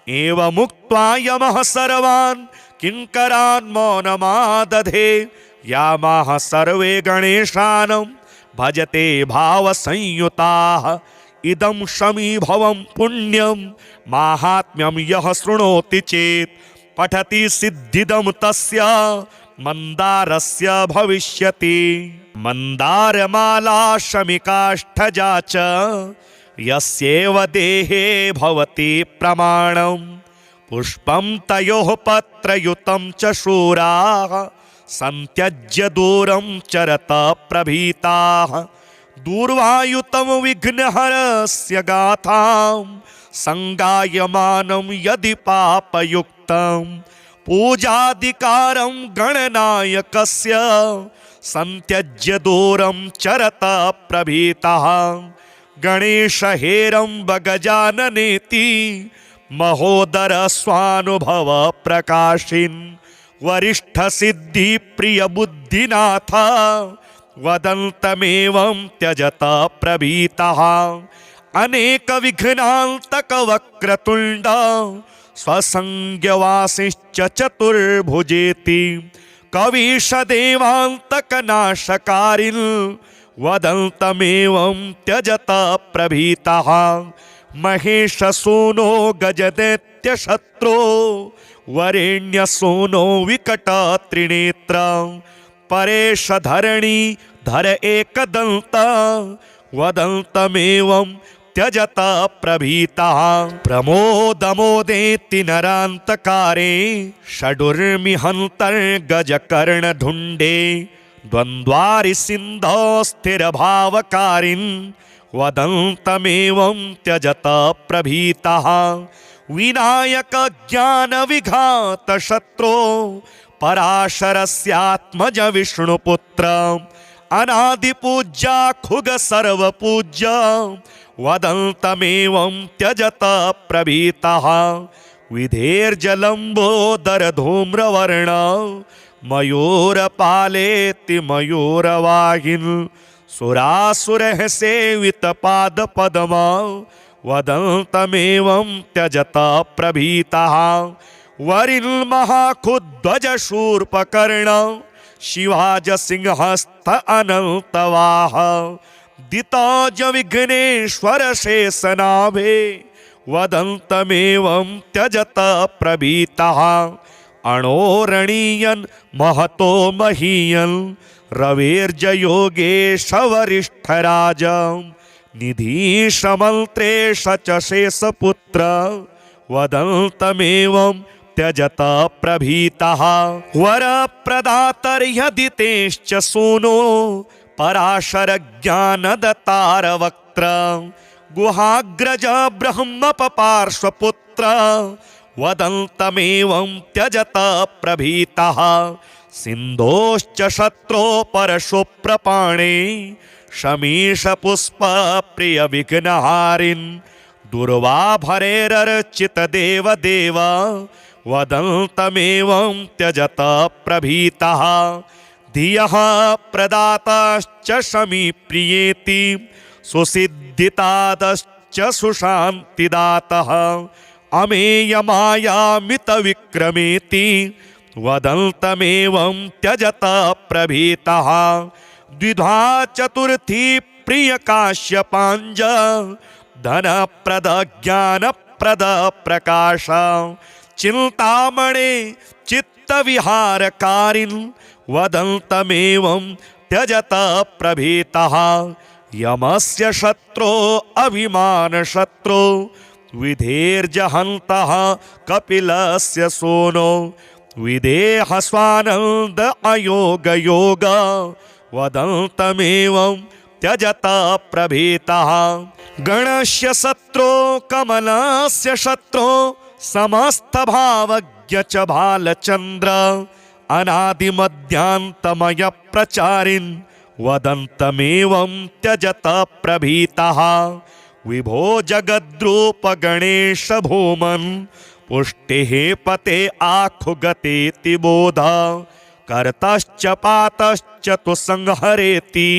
S1: एवमुक्त्वा यमः सर्वान् किङ्करान् मौनमादधे यामाः सर्वे गणेशानं भजते भावसंयुताः इदं शमीभवं पुण्यं माहात्म्यं यः शृणोति चेत् पठति सिद्धिदं तस्य मन्दारस्य भविष्यति मन्दारमाला शमिकाष्ठजा च यस्येव देहे भवति प्रमाणं पुष्पं तयोः पत्रयुतं च शूराः संत्यज्य दूरं चरत प्रभीताः दूर्वायुतं विघ्नहरस्य गाथां संगायमानं यदि पापयुक्तं पूजाधिकारं गणनायकस्य संत्यज्य दूरं चरत प्रभीतः गणेशहेरम्ब गजाननेति महोदर स्वानुभव प्रकाशिन् वरिष्ठ सिद्धि प्रिय बुद्धिनाथ वदन्तमेवं त्यजत प्रभीतः अनेक विघ्नान्तक वक्रतुण्ड स्वसंज्ञवासिश्च चतुर्भुजेति कवीश देवान्तक नाशकारिन् वदन्तमेवं त्यजत प्रभीतः महेश सूनो गजदैत्य शत्रो वरेण्य सूनो विकट त्रिनेत्र परेश धरणी धर एकदन्त वदन्तमेवं त्यजत प्रभीतः प्रमोदमोदेति नरान्तकारे षडुर्मिहन्तर्गजकर्णधुण्डे द्वन्द्वारि सिन्धौ स्थिरभावकारिन् वदन्तमेवं त्यजत प्रभीतः विनायक ज्ञान विघात शत्रो पराशरस्यात्मज विष्णुपुत्र अनादिपूज्या खुग सर्वपूज्य वदन्तमेवं त्यजत प्रभीतः विधेर्जलम्बोदर धूम्रवर्ण मयूरपालेति मयूरवाहिन् सुरासुरः सेवित पाद पद्मा वदन्तमेवं त्यजत प्रभीतः वरिन्महाखुध्वज शूर्पकर्ण शिवाज सिंहस्थ अनन्तवाह दिताज विघ्नेश्वर शेषनाभे वदन्तमेवं त्यजत प्रभीतः अणोरणीयन् महतो महीयन् रवेर्जयोगेश वरिष्ठराज निधीशमन्त्रेश च शेषपुत्र वदन्तमेवं त्यजत प्रभीतः वरप्रदातर्यदितेश्च सूनो पराशरज्ञानदतार वक्त्र गुहाग्रज ब्रह्मपपार्श्वपुत्र वदन्तमेवं त्यजत प्रभीतः सिन्धोश्च शत्रो परशु प्रपाणे शमीश पुष्प प्रिय विघ्नहारिन् दुर्वाभरेरर्चित देव देव वदन्तमेवं त्यजत प्रभीतः धियः प्रदाताश्च शमी प्रियेति सुसिद्धितादश्च च सुशान्तिदातः अमेयमायामितविक्रमेति वदन्तमेवं त्यजत प्रभीतः द्विधा चतुर्थी प्रियकाश्यपाञ्ज धनप्रद ज्ञानप्रद प्रकाश चिन्तामणे चित्तविहारकारिन् वदन्तमेवं त्यजत प्रभीतः यमस्य शत्रो अभिमानशत्रो विधेर्जहन्तः कपिलस्य सोनो विदेहस्वानन्द अयोगयोग वदन्तमेवं त्यजत प्रभीतः गणस्य शत्रो कमलस्य शत्रो समस्तभावज्ञ च भालचन्द्र अनादिमध्यान्तमय प्रचारिन् वदन्तमेवं त्यजत प्रभीतः विभो जगद्रूप गणेश भूमन् पुष्टिः पते आखुगतेति बोध कर्तश्च पातश्च तु संहरेति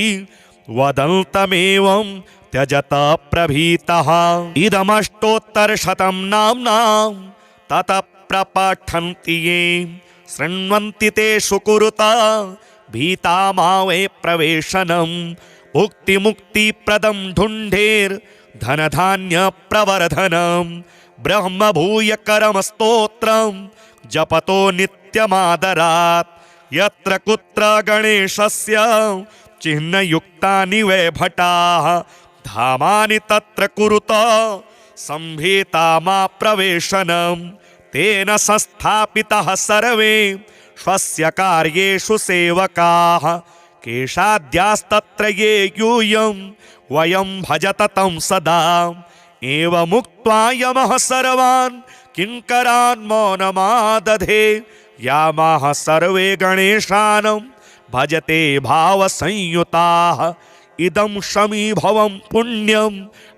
S1: वदन्तमेवं त्यजत प्रभीतः इदमष्टोत्तरशतं नाम्नां ततः प्रपठन्ति ये शृण्वन्ति ते सुकुरुत भीता मा वै प्रवेशनम् उक्तिमुक्तिप्रदं धुण्ढेर्धनधान्य प्रवर्धनम् ब्रह्मभूयकरं स्तोत्रं जपतो नित्यमादरात् यत्र कुत्र गणेशस्य चिह्नयुक्तानि वै भटाः धामानि तत्र कुरुत संभीता मा प्रवेशनम् तेन संस्थापितः सर्वे स्वस्य कार्येषु सेवकाः केशाद्यास्तत्र ये यूयं वयं भजत तं सदा एवमुक्त्वा यमः सर्वान् किङ्करान् मौनमादधे यामाः सर्वे गणेशानं भजते भावसंयुताः इदं शमीभवं पुण्यं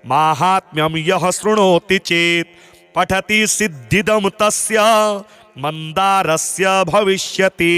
S1: माहात्म्यं यः शृणोति चेत् पठति सिद्धिदं तस्य मन्दारस्य भविष्यति।